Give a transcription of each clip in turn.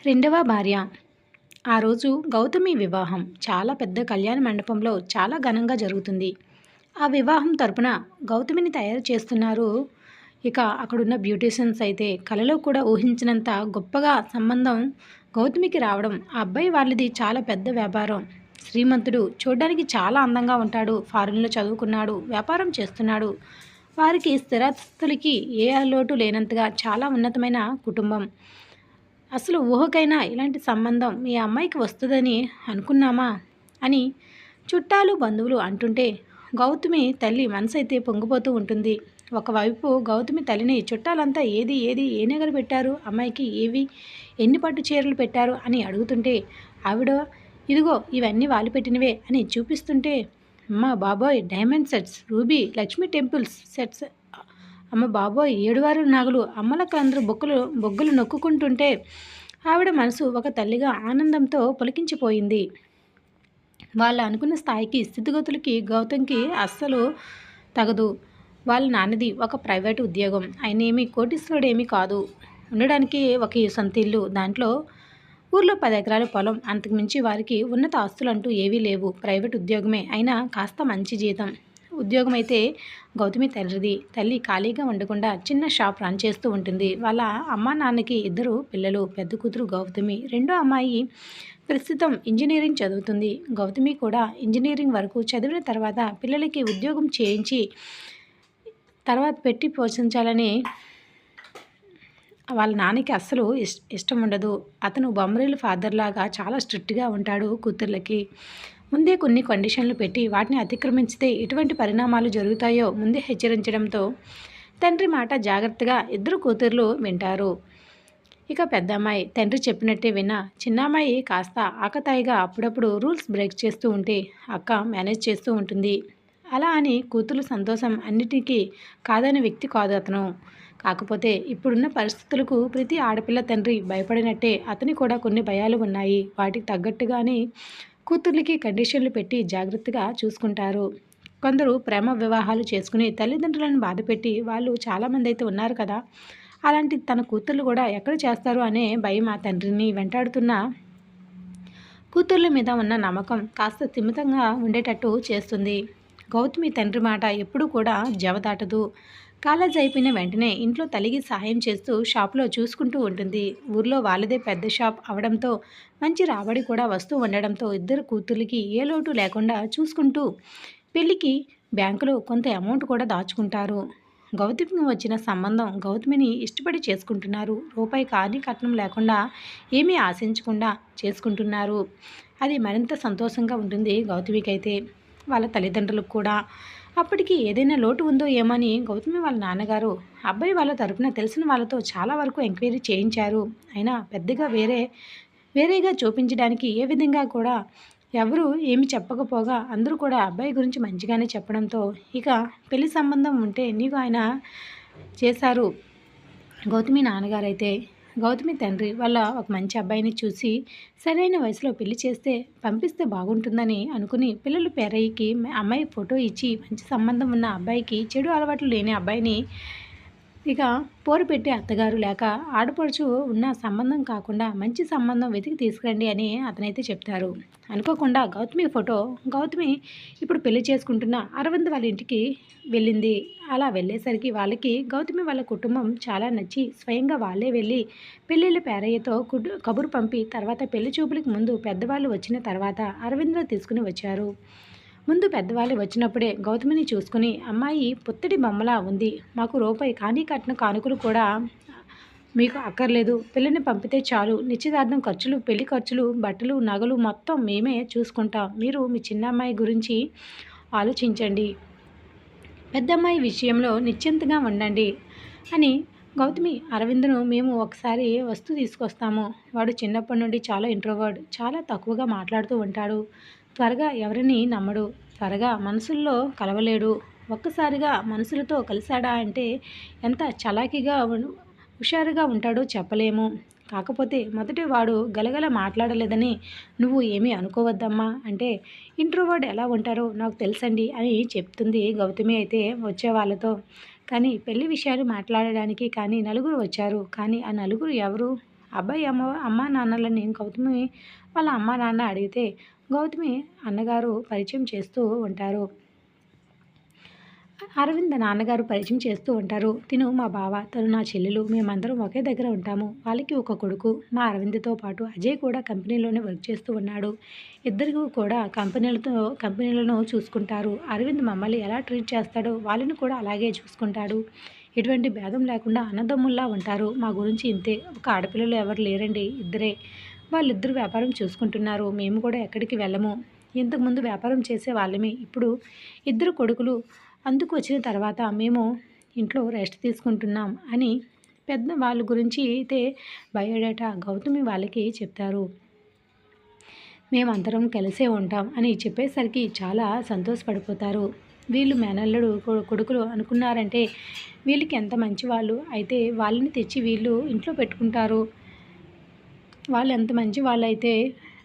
రెండవ భార్య. ఆ రోజు గౌతమి వివాహం చాలా పెద్ద కళ్యాణ మండపంలో చాలా ఘనంగా జరుగుతుంది. ఆ వివాహం తరపున గౌతమిని తయారు చేస్తున్నారు. ఇక అక్కడున్న బ్యూటీషియన్స్ అయితే కలలో కూడా ఊహించినంత గొప్పగా సంబంధం గౌతమికి రావడం. ఆ అబ్బాయి వాళ్ళది చాలా పెద్ద వ్యాపారం. శ్రీమంతుడు, చూడ్డానికి చాలా అందంగా ఉంటాడు. ఫారిన్‌లో చదువుకున్నాడు, వ్యాపారం చేస్తున్నాడు. వారికి స్థిరాస్తులకి ఏ లోటు లేనంతగా చాలా ఉన్నతమైన కుటుంబం. అసలు ఊహకైనా ఇలాంటి సంబంధం మీ అమ్మాయికి వస్తుందని అనుకున్నామా అని చుట్టాలు బంధువులు అంటుంటే గౌతమి తల్లి మనసైతే పొంగిపోతూ ఉంటుంది. ఒకవైపు గౌతమి తల్లిని చుట్టాలంతా ఏది ఏది ఏ నగలు పెట్టారు అమ్మాయికి, ఏవి ఎన్ని పట్టు చీరలు పెట్టారు అని అడుగుతుంటే ఆవిడ ఇదిగో ఇవన్నీ వాళ్ళు పెట్టినవే అని చూపిస్తుంటే, అమ్మ బాబోయ్ diamond sets, ruby, Lakshmi temples sets, అమ్మ బాబోయ్ ఏడువారు నాగులు, అమ్మలకు అందరూ బొగ్గులు నొక్కుంటుంటే ఆవిడ మనసు ఒక తల్లిగా ఆనందంతో పులకించిపోయింది. వాళ్ళు అనుకున్న స్థాయికి స్థితిగతులకి గౌతమ్కి అస్సలు తగదు. వాళ్ళ నాన్నది ఒక ప్రైవేటు ఉద్యోగం. ఆయనేమి కోటీశ్వరుడేమీ కాదు. ఉండడానికి ఒక సొంత ఇల్లు, దాంట్లో ఊర్లో 10 ఎకరాల పొలం, అంతకుమించి వారికి ఉన్నత ఆస్తులంటూ ఏవీ లేవు. ప్రైవేట్ ఉద్యోగమే, అయినా కాస్త మంచి జీతం. ఉద్యోగం అయితే గౌతమి తండ్రిది. తల్లి ఖాళీగా ఉండకుండా చిన్న షాప్ రన్ చేస్తూ ఉంటుంది. వాళ్ళ అమ్మా నాన్నకి 2 పిల్లలు. పెద్ద కూతురు గౌతమి, రెండో అమ్మాయి ప్రస్తుతం ఇంజనీరింగ్ చదువుతుంది. గౌతమి కూడా ఇంజనీరింగ్ వరకు చదివిన తర్వాత పిల్లలకి ఉద్యోగం చేయించి తర్వాత పెట్టి పోషించాలని వాళ్ళ నాన్నకి అస్సలు ఇష్టం ఉండదు. అతను బొమ్మరిల్లు ఫాదర్ లాగా చాలా స్ట్రిక్ట్గా ఉంటాడు కూతుర్లకి. ముందే కొన్ని కండిషన్లు పెట్టి వాటిని అతిక్రమించితే ఎటువంటి పరిణామాలు జరుగుతాయో ముందే హెచ్చరించడంతో తండ్రి మాట జాగ్రత్తగా 2 కూతుర్లు వింటారు. ఇక పెద్ద అమ్మాయి తండ్రి చెప్పినట్టే విన్నా, చిన్నమ్మాయి కాస్త ఆకతాయిగా అప్పుడప్పుడు రూల్స్ బ్రేక్ చేస్తూ ఉంటే అక్క మేనేజ్ చేస్తూ ఉంటుంది. అలా అని కూతురు సంతోషం అన్నిటికీ కాదనే వ్యక్తి కాదు అతను. కాకపోతే ఇప్పుడున్న పరిస్థితులకు ప్రతి ఆడపిల్ల తండ్రి భయపడినట్టే అతని కూడా కొన్ని భయాలు ఉన్నాయి. వాటికి తగ్గట్టుగానే కూతుర్లకి కండిషన్లు పెట్టి జాగ్రత్తగా చూసుకుంటారు. కొందరు ప్రేమ వివాహాలు చేసుకుని తల్లిదండ్రులను బాధపెట్టి వాళ్ళు చాలామంది అయితే ఉన్నారు కదా. అలాంటి తన కూతుర్లు కూడా ఎక్కడ చేస్తారు అనే భయం ఆ తండ్రిని వెంటాడుతున్న కూతుర్ల మీద ఉన్న నమ్మకం కాస్త స్థిమితంగా ఉండేటట్టు చేస్తుంది. గౌతమి తండ్రి మాట ఎప్పుడూ కూడా జవదాటదు. కాలేజ్ అయిపోయిన వెంటనే ఇంట్లో తల్లికి సహాయం చేస్తూ షాప్లో చూసుకుంటూ ఉంటుంది. ఊర్లో వాళ్ళదే పెద్ద షాప్ అవడంతో మంచి రాబడి కూడా వస్తూ ఉండడంతో 2 కూతుర్లకి ఏ లోటు లేకుండా చూసుకుంటూ పెళ్ళికి బ్యాంకులో కొంత అమౌంట్ కూడా దాచుకుంటారు. గౌతమికి వచ్చిన సంబంధం గౌతమిని ఇష్టపడి చేసుకుంటున్నారు. రూపాయి కానీ కట్నం లేకుండా ఏమీ ఆశించకుండా చేసుకుంటున్నారు. అది మరింత సంతోషంగా ఉంటుంది గౌతమికైతే. వాళ్ళ తల్లిదండ్రులకు కూడా. అప్పటికి ఏదైనా లోటు ఉందో ఏమని గౌతమి వాళ్ళ నాన్నగారు అబ్బాయి వాళ్ళ తరపున తెలిసిన వాళ్ళతో చాలా వరకు ఎంక్వైరీ చేయించారు. అయినా పెద్దగా వేరేగా చూపించడానికి ఏ విధంగా కూడా ఎవరు ఏమి చెప్పకపోగా అందరూ కూడా అబ్బాయి గురించి మంచిగానే చెప్పడంతో ఇక పెళ్లి సంబంధం ఉంటే నీకు ఆయన చేశారు. గౌతమి నాన్నగారైతే గౌతమి తండ్రి వాళ్ళ ఒక మంచి అబ్బాయిని చూసి సరైన వయసులో పెళ్లి చేస్తే పంపిస్తే బాగుంటుందని అనుకుని పిల్లలు పేరయ్యకి అమ్మాయి ఫోటో ఇచ్చి మంచి సంబంధం ఉన్న అబ్బాయికి చెడు అలవాట్లు లేని అబ్బాయిని ఇక పోరు పెట్టి అత్తగారు లేక ఆడపడుచు ఉన్న సంబంధం కాకుండా మంచి సంబంధం వెతికి తీసుకురండి అని అతనైతే చెప్తారు. అనుకోకుండా గౌతమి ఇప్పుడు పెళ్లి చేసుకుంటున్న అరవింద్ వాళ్ళ ఇంటికి వెళ్ళింది. అలా వెళ్ళేసరికి వాళ్ళకి గౌతమి వాళ్ళ కుటుంబం చాలా నచ్చి స్వయంగా వాళ్ళే వెళ్ళి పెళ్ళిళ్ళ పేరయ్యతో కబురు పంపి తర్వాత పెళ్లి చూపులకు ముందు పెద్దవాళ్ళు వచ్చిన తర్వాత అరవింద్లో తీసుకుని వచ్చారు. ముందు పెద్దవాళ్ళు వచ్చినప్పుడే గౌతమిని చూసుకుని అమ్మాయి పుత్తడి బొమ్మలా ఉంది. మాకు రూపాయి కానీ కట్టిన కానుకలు కూడా మీకు అక్కర్లేదు. పిల్లని పంపితే చాలు. నిశ్చితార్థం ఖర్చులు, పెళ్లి ఖర్చులు, బట్టలు, నగలు మొత్తం మేమే చూసుకుంటాం. మీరు మీ చిన్నమ్మాయి గురించి ఆలోచించండి. పెద్దమ్మాయి విషయంలో నిశ్చింతగా ఉండండి అని గౌతమి అరవింద్ను మేము ఒకసారి వస్తూ తీసుకొస్తాము. వాడు చిన్నప్పటి నుండి చాలా ఇంట్రోవర్డ్, చాలా తక్కువగా మాట్లాడుతూ ఉంటాడు. త్వరగా ఎవరిని నమ్మడు, త్వరగా మనసుల్లో కలవలేడు. ఒక్కసారిగా మనుషులతో కలిశాడా అంటే ఎంత చలాకీగా హుషారుగా ఉంటాడో చెప్పలేము. కాకపోతే మొదటి వాడు గలగల మాట్లాడలేదని నువ్వు ఏమీ అనుకోవద్దమ్మా అంటే ఇంట్రోవర్డ్ ఎలా ఉంటారో నాకు తెలుసండి అని చెప్తుంది గౌతమి అయితే వచ్చే వాళ్ళతో. కానీ పెళ్లి విషయాలు మాట్లాడడానికి కానీ నలుగురు వచ్చారు. కానీ ఆ నలుగురు ఎవరు అబ్బాయి అమ్మా నాన్నలని గౌతమి వాళ్ళ అమ్మా నాన్న అడిగితే గౌతమి అన్నగారు పరిచయం చేస్తూ ఉంటారు. అరవింద్ నాన్నగారు పరిచయం చేస్తూ ఉంటారు. తిను మా బావ, తను నా చెల్లెలు, మేమందరం ఒకే దగ్గర ఉంటాము. వాళ్ళకి ఒక కొడుకు. మా అరవింద్తో పాటు అజయ్ కూడా కంపెనీలోనే వర్క్ చేస్తూ ఉన్నాడు. ఇద్దరు కూడా కంపెనీలను చూసుకుంటారు. అరవింద్ మమ్మల్ని ఎలా ట్రీట్ చేస్తాడో వాళ్ళని కూడా అలాగే చూసుకుంటాడు. ఎటువంటి భేదం లేకుండా అన్నదమ్ముల్లా ఉంటారు. మా గురించి ఇంతే. ఒక ఆడపిల్లలు ఎవరు లేరండి, ఇద్దరే. వాళ్ళిద్దరూ వ్యాపారం చూసుకుంటున్నారు. మేము కూడా ఎక్కడికి వెళ్ళము. ఇంతకుముందు వ్యాపారం చేసే వాళ్ళమే. ఇప్పుడు ఇద్దరు కొడుకులు అందుకు వచ్చిన తర్వాత మేము ఇంట్లో రెస్ట్ తీసుకుంటున్నాం అని పెద్ద వాళ్ళ గురించి అయితే బయోడేటా గౌతమి వాళ్ళకి చెప్తారు. మేమందరం కలిసే ఉంటాం అని చెప్పేసరికి చాలా సంతోషపడిపోతారు. వీళ్ళు మేనల్లుడు కొడుకులు అనుకున్నారంటే వీళ్ళకి ఎంత మంచి వాళ్ళు అయితే వాళ్ళని తెచ్చి వీళ్ళు ఇంట్లో పెట్టుకుంటారు. వాళ్ళు ఎంత మంచి వాళ్ళైతే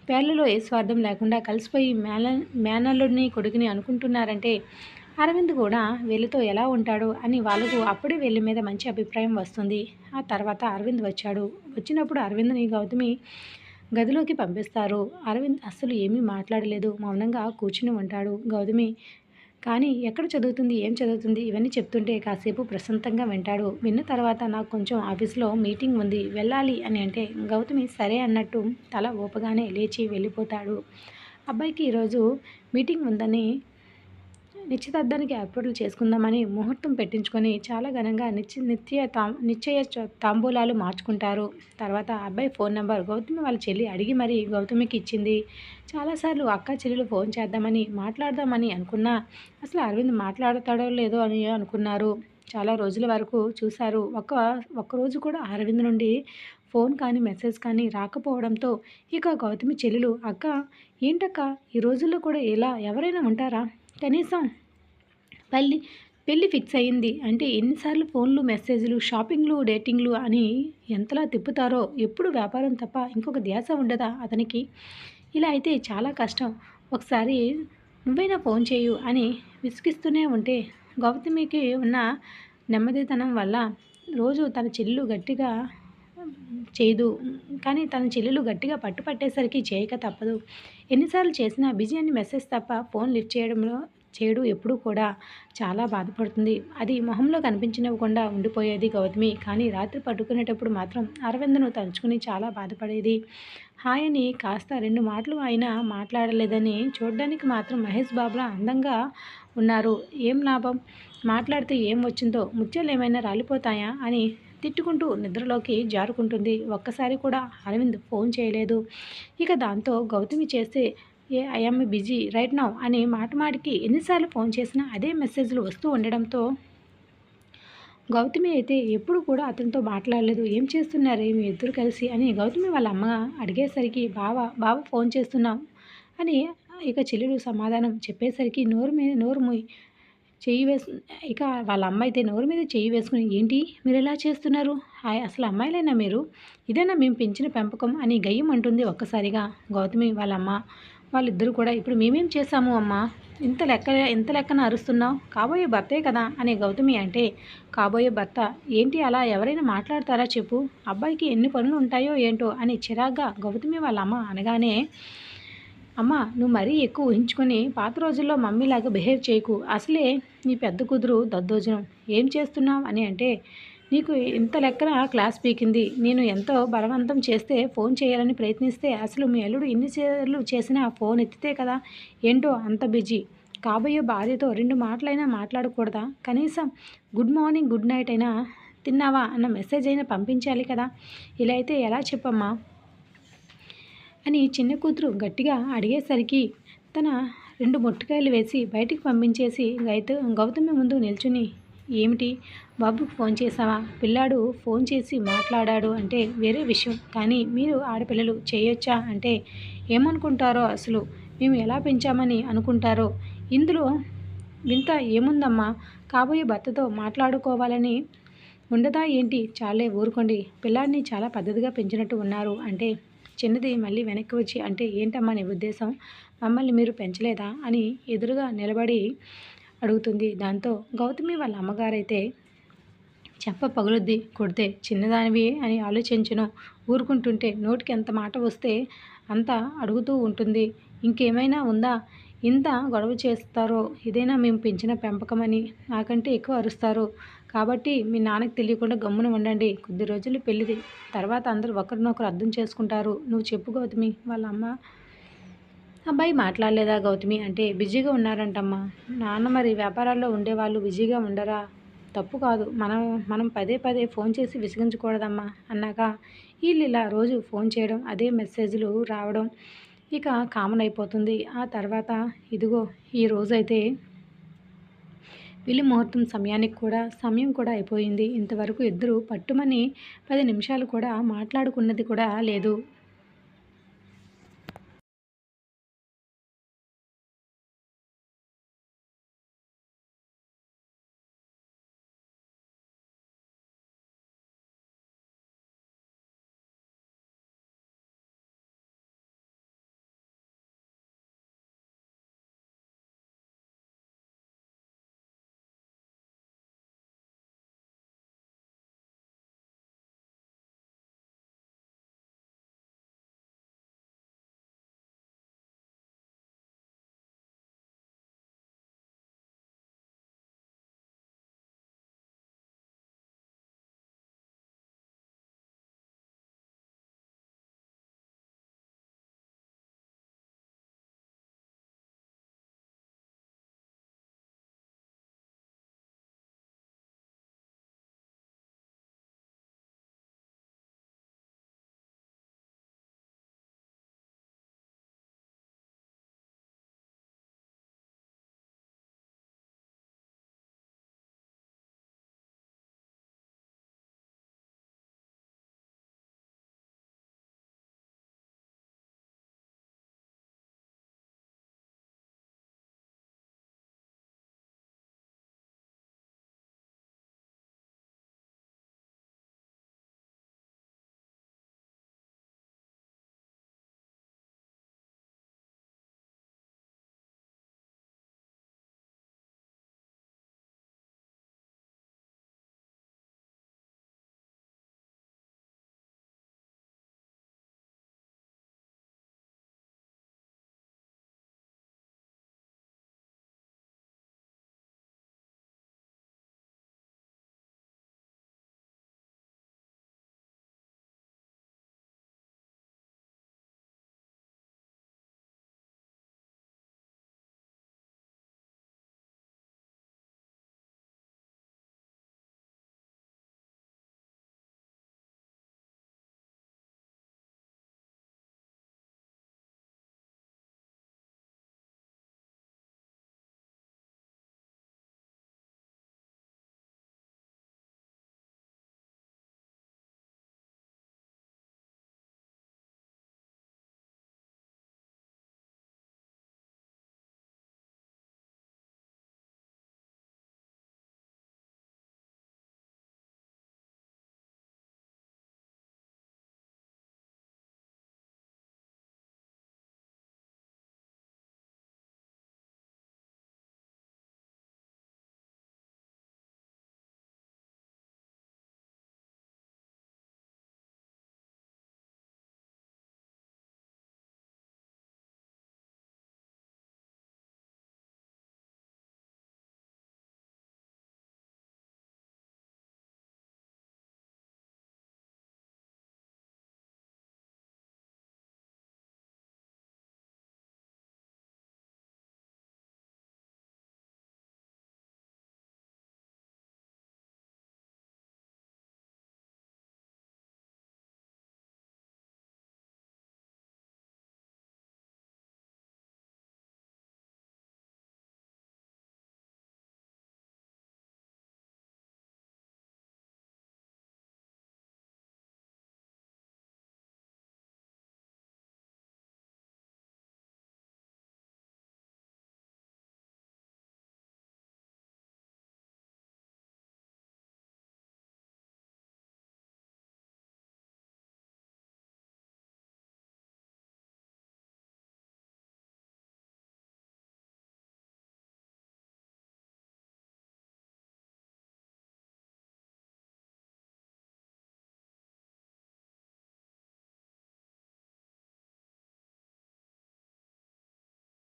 పేర్లలో ఏ స్వార్థం లేకుండా కలిసిపోయి మేనల్లుడిని కొడుకుని అనుకుంటున్నారంటే అరవింద్ కూడా వీళ్ళతో ఎలా ఉంటాడో అని వాళ్ళకు అప్పుడే వీళ్ళ మీద మంచి అభిప్రాయం వస్తుంది. ఆ తర్వాత అరవింద్ వచ్చాడు. వచ్చినప్పుడు అరవింద్ని గౌతమి గదిలోకి పంపిస్తారు. అరవింద్ అస్సలు ఏమీ మాట్లాడలేదు, మౌనంగా కూర్చుని ఉంటాడు. గౌతమి కానీ ఎక్కడ చదువుతుంది, ఏం చదువుతుంది ఇవన్నీ చెప్తుంటే కాసేపు ప్రశాంతంగా వింటాడు. విన్న తర్వాత నాకు కొంచెం ఆఫీస్లో మీటింగ్ ఉంది, వెళ్ళాలి అని అంటే గౌతమి సరే అన్నట్టు తల ఊపగానే లేచి వెళ్ళిపోతాడు. అబ్బాయికి ఈరోజు మీటింగ్ ఉందని నిశ్చితార్థానికి ఏర్పాట్లు చేసుకుందామని ముహూర్తం పెట్టించుకొని చాలా ఘనంగా నిశ్చయ తాంబూలాలు మార్చుకుంటారు. తర్వాత అబ్బాయి ఫోన్ నెంబర్ గౌతమి వాళ్ళ చెల్లి అడిగి మరీ గౌతమికి ఇచ్చింది. చాలాసార్లు అక్క చెల్లెలు ఫోన్ చేద్దామని మాట్లాడదామని అనుకున్నా అసలు అరవింద్ మాట్లాడతాడో లేదో అని అనుకున్నారు. చాలా రోజుల వరకు చూశారు. ఒక్కరోజు కూడా అరవింద్ నుండి ఫోన్ కానీ మెసేజ్ కానీ రాకపోవడంతో ఇక గౌతమి చెల్లెలు అక్క ఏంటక్క ఈ రోజుల్లో కూడా ఇలా ఎవరైనా ఉంటారా, కనీసం పెళ్ళి ఫిక్స్ అయ్యింది అంటే ఎన్నిసార్లు ఫోన్లు మెసేజ్లు షాపింగ్లు డేటింగ్లు అని ఎంతలా తిప్పుతారో, ఎప్పుడు వ్యాపారం తప్ప ఇంకొక ధ్యాస ఉండదా అతనికి, ఇలా అయితే చాలా కష్టం, ఒకసారి నువ్వైనా ఫోన్ చేయు అని విసిగిస్తూనే ఉంటే గౌతమికి ఉన్న నెమ్మదితనం వల్ల రోజు తన చెల్లెలు గట్టిగా చేయదు. కానీ తన చెల్లెలు గట్టిగా పట్టేసరికి చేయక తప్పదు. ఎన్నిసార్లు చేసినా బిజీ అని మెసేజ్ తప్ప ఫోన్ లిఫ్ట్ చేయడు ఎప్పుడూ కూడా. చాలా బాధపడుతుంది. అది మొహంలో కనిపించనివ్వకుండా ఉండిపోయేది గౌతమి. కానీ రాత్రి పడుకునేటప్పుడు మాత్రం అరవింద్ను తలుచుకుని చాలా బాధపడేది. హాయ్ అని కాస్త 2 మాటలు అయినా మాట్లాడలేదని చూడడానికి మాత్రం మహేష్ బాబులా అందంగా ఉన్నారు. ఏం లాభం, మాట్లాడితే ఏం వచ్చిందో, ముత్యాలు ఏమైనా రాలిపోతాయా అని తిట్టుకుంటూ నిద్రలోకి జారుకుంటుంది. ఒక్కసారి కూడా అరవింద్ ఫోన్ చేయలేదు. ఇక దాంతో గౌతమి చేస్తే I am busy right now అని మాటికి ఎన్నిసార్లు ఫోన్ చేసినా అదే మెసేజ్లు వస్తూ ఉండడంతో గౌతమి అయితే ఎప్పుడు కూడా అతనితో మాట్లాడలేదు. ఏం చేస్తున్నారే మీ ఇద్దరు కలిసి అని గౌతమి వాళ్ళ అమ్మ అడిగేసరికి బావ ఫోన్ చేస్తున్నాం అని ఇక చెల్లెలు సమాధానం చెప్పేసరికి నోరు మూయి చెయ్యి ఇక వాళ్ళ అమ్మ అయితే నోరు మీద చెయ్యి వేసుకుని ఏంటి మీరు ఎలా చేస్తున్నారు, అసలు అమ్మాయిలైనా మీరు, ఇదేనా మేము పెంచిన పెంపకం అని గయ్యం అంటుంది ఒక్కసారిగా గౌతమి వాళ్ళ అమ్మ. వాళ్ళిద్దరూ కూడా ఇప్పుడు మేమేం చేశాము అమ్మ, ఇంత లెక్కన అరుస్తున్నావు, కాబోయే భర్తే కదా అని గౌతమి అంటే కాబోయే భర్త ఏంటి అలా ఎవరైనా మాట్లాడతారా చెప్పు, అబ్బాయికి ఎన్ని పనులు ఉంటాయో ఏంటో అని చిరాగ్గా గౌతమి వాళ్ళ అమ్మ అనగానే అమ్మ నువ్వు మరీ ఎక్కువ ఊహించుకొని పాత రోజుల్లో మమ్మీలాగా బిహేవ్ చేయకు, అసలే నీ పెద్ద కూతురు దద్దోజనం, ఏం చేస్తున్నావు అని అంటే నీకు ఇంత లెక్కన క్లాస్ పీకింది, నేను ఎంతో బలవంతం చేస్తే ఫోన్ చేయాలని ప్రయత్నిస్తే అసలు మీ అల్లుడు ఎన్నిసార్లు చేసినా ఫోన్ ఎత్తితే కదా, ఏంటో అంత బిజీ, కాబోయే భార్యతో 2 మాటలైనా మాట్లాడకూడదా, కనీసం గుడ్ మార్నింగ్ గుడ్ నైట్ అయినా తిన్నావా అన్న మెసేజ్ అయినా పంపించాలి కదా, ఇలా అయితే ఎలా చెప్పమ్మా అని చిన్న కూతురు గట్టిగా అడిగేసరికి తన 2 మొట్టికాయలు వేసి బయటికి పంపించేసి గౌతమి ముందు నిల్చుని ఏమిటి బాబుకు ఫోన్ చేసావా, పిల్లాడు ఫోన్ చేసి మాట్లాడాడు అంటే వేరే విషయం, కానీ మీరు ఆడపిల్లలు చేయొచ్చా అంటే ఏమనుకుంటారో, అసలు మేము ఎలా పెంచామని అనుకుంటారో, ఇందులో వింత ఏముందమ్మా, కాబోయే భర్తతో మాట్లాడుకోవాలని ఉండదా ఏంటి, చాలే ఊరుకోండి, పిల్లాడిని చాలా పద్ధతిగా పెంచినట్టు ఉన్నారు అంటే చిన్నది మళ్ళీ వెనక్కి వచ్చి అంటే ఏంటమ్మా నీ ఉద్దేశం, మమ్మల్ని మీరు పెంచలేదా అని ఎదురుగా నిలబడి అడుగుతుంది. దాంతో గౌతమి వాళ్ళ అమ్మగారైతే చెంప పగులుద్ది, కొడితే చిన్నదానివి అని ఆలోచించను. ఊరుకుంటుంటే నోటికి ఎంత మాట వస్తే అంత అడుగుతూ ఉంటుంది. ఇంకేమైనా ఉందా? ఇంత గొడవ చేస్తారో ఇదేనా మేము పెంచిన పెంపకమని నాకంటే ఎక్కువ అరుస్తారు. కాబట్టి మీ నాన్నకి తెలియకుండా గమ్మున ఉండండి. కొద్ది రోజులు పెళ్ళిది. తర్వాత అందరూ ఒకరినొకరు అర్థం చేసుకుంటారు. నువ్వు చెప్పు గౌతమి. వాళ్ళ అమ్మ అబ్బాయి మాట్లాడలేదా గౌతమి అంటే బిజీగా ఉన్నారంటమ్మా. నాన్న మరి వ్యాపారాల్లో ఉండేవాళ్ళు బిజీగా ఉండరా? తప్పు కాదు. మనం మనం పదే పదే ఫోన్ చేసి విసిగించకూడదమ్మా అన్నాక వీళ్ళు ఇలా రోజు ఫోన్ చేయడం, అదే మెసేజ్లు రావడం ఇక కామన్ అయిపోతుంది. ఆ తర్వాత ఇదిగో ఈ రోజైతే పెళ్లి ముహూర్తం సమయం కూడా అయిపోయింది. ఇంతవరకు ఇద్దరు పట్టుమని 10 నిమిషాలు కూడా మాట్లాడుకున్నది కూడా లేదు.